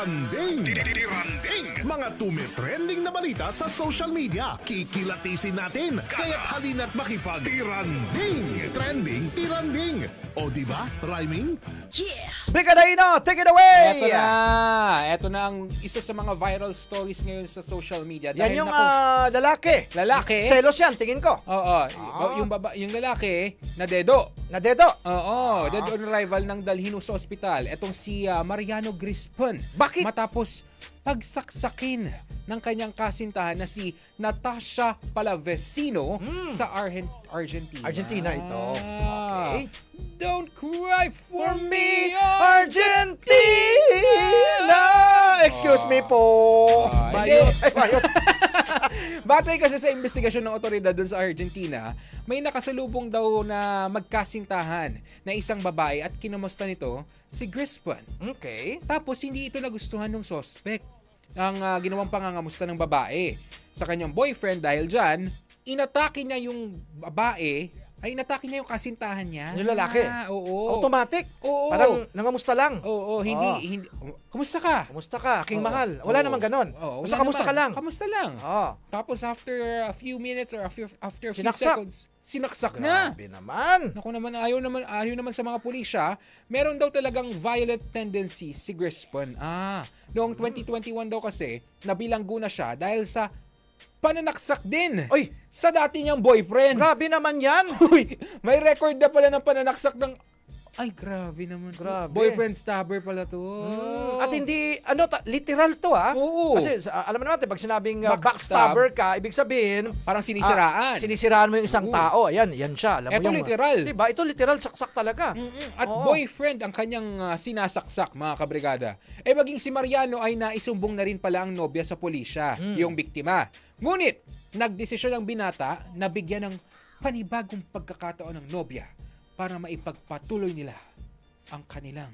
Tiranding! Mga tumitrending na balita sa social media. Kikilatisin natin. Kaya't halina't makipag-tiranding! Trending, tiranding! O diba, rhyming? Brigadaino, take it away! Eto na ang isa sa mga viral stories ngayon sa social media. Yan Dahil yung naku, lalaki. lalaki. Selos yan, tingin ko. Oo, yung lalaki na dedo. Na dedo. Oo, dead on arrival ng dalhin sa ospital. Etong si Mariano Grispon. Bakit? Matapos pagsaksakin ng kanyang kasintahan na si Natasha Palavecino sa Argentina. Argentina ito. Okay. Don't cry for me, Argentina! Excuse me po. Bayot. Ay, bayot. Batay kasi sa investigasyon ng otoridad dun sa Argentina, may nakasalubong daw na magkasintahan na isang babae at kinumusta nito si Grispon. Okay. Tapos hindi ito nagustuhan ng suspect. Ang ginawang pangangamusta ng babae sa kanyang boyfriend dahil dyan, inatake niya yung babae, inatake niya yung kasintahan niya. Yung lalaki? Oo. Automatic? Oo. Parang nangamusta lang? Oo, hindi. Kumusta ka? Kumusta ka? King Oo. mahal. Wala Oo. naman ganon. Oo, Basta wala kamusta naman. ka lang? Kamusta lang. Oo. Tapos after a few minutes or after a few Sinaksak. seconds, sinaksak na. Grabe naman. Naku naman, ayaw naman sa mga pulisya. Meron daw talagang violent tendency si Grispon. Noong 2021 daw kasi, nabilanggo na siya dahil sa pananaksak din Oy, sa dati niyang boyfriend. grabe naman yan. Uy, may record na pala ng pananaksak ng... Ay, grabe naman. Grabe. Boyfriend stabber pala to. At hindi, literal to Oo. Kasi alam mo naman, pag sinabing Backstab. backstabber ka, ibig sabihin, Parang sinisiraan. sinisiraan mo yung isang Oo. tao. Yan siya. Alam mo Ito yung, literal. Diba? Ito literal, saksak talaga. At Oo. boyfriend ang kanyang sinasaksak, mga kabrigada. Maging si Mariano ay naisumbong na rin pala ang nobya sa pulisya, yung biktima. Ngunit, nagdesisyon ang binata na bigyan ng panibagong pagkakataon ng nobya para maipagpatuloy nila ang kanilang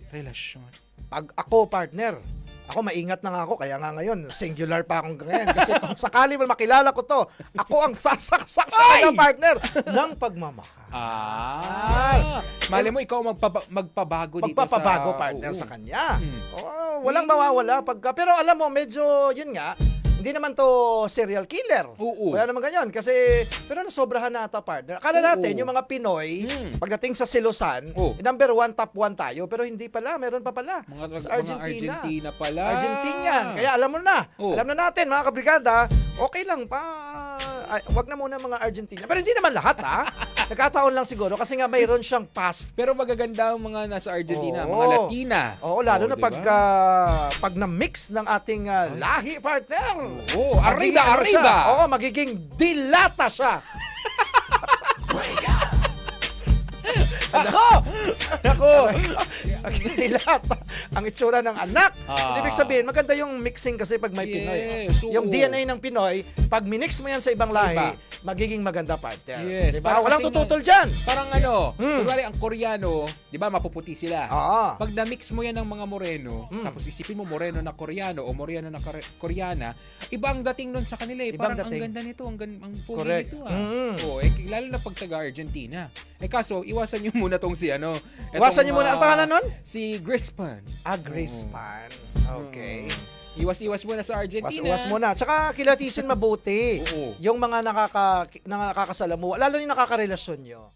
relasyon. Pag ako, partner, ako maingat na nga ako, kaya nga ngayon, singular pa akong ngayon. Kasi kung sakali man makilala ko to, ako ang sasaksak sa kanyang partner ng pagmamahal. Mali mo, ikaw magpabago dito Magpapabago, sa... partner, Oo. sa kanya. Walang mawawala. Pero alam mo, medyo, yun nga, hindi naman to serial killer. Oo. Wala naman ganyan. Kasi, pero nasobrahan na ata, partner. Akala natin, Oo. yung mga Pinoy, pagdating sa silusan, Oo. number 1, top 1 tayo. Pero hindi pala, meron pa pala. Mga Sa Argentina pala. Argentinian. Kaya alam mo na. Oo. Alam na natin, mga kabrigada, okay lang pa. Wag na muna mga Argentina. Pero hindi naman lahat, ha? Nagkataon lang siguro kasi nga mayroon siyang past. Pero magaganda ang mga nasa Argentina, Oo. mga Latina. Oo, lalo na diba? pag na-mix ng ating lahi, partner. Oo, arriba, Magiging arriba! siya. Oo, magiging dilata siya. Ako! Magiging dilata ang itsura ng anak. Ibig sabihin, maganda yung mixing kasi pag may Pinoy. Yes, Yung oo. DNA ng Pinoy, pag minix mo yan sa ibang Sa lahi, iba. magiging maganda, partner. Yes, Diba? parang Walang kasing tututol dyan. Parang kunwari ang Koreano, di ba mapuputi sila? Oo. Pag na-mix mo yan ng mga Moreno, tapos isipin mo Moreno na Koreano o Moreno na Koreana, iba ang dating nun sa kanila eh. Ibang Parang dating. ang ganda nito, ang pogi Correct. nito Oo, Mm. lalo na pag taga-Argentina. Kaso, iwasan nyo muna tong si Iwasan niyo muna. Ang pangalan nun? Si Grispon. Agrispan. Okay. Iwas-iwas muna sa Argentina. Iwas muna. Tsaka kilatisin mabuti Oo. yung mga nakakasalamuha, lalo yung nakakarelasyon nyo.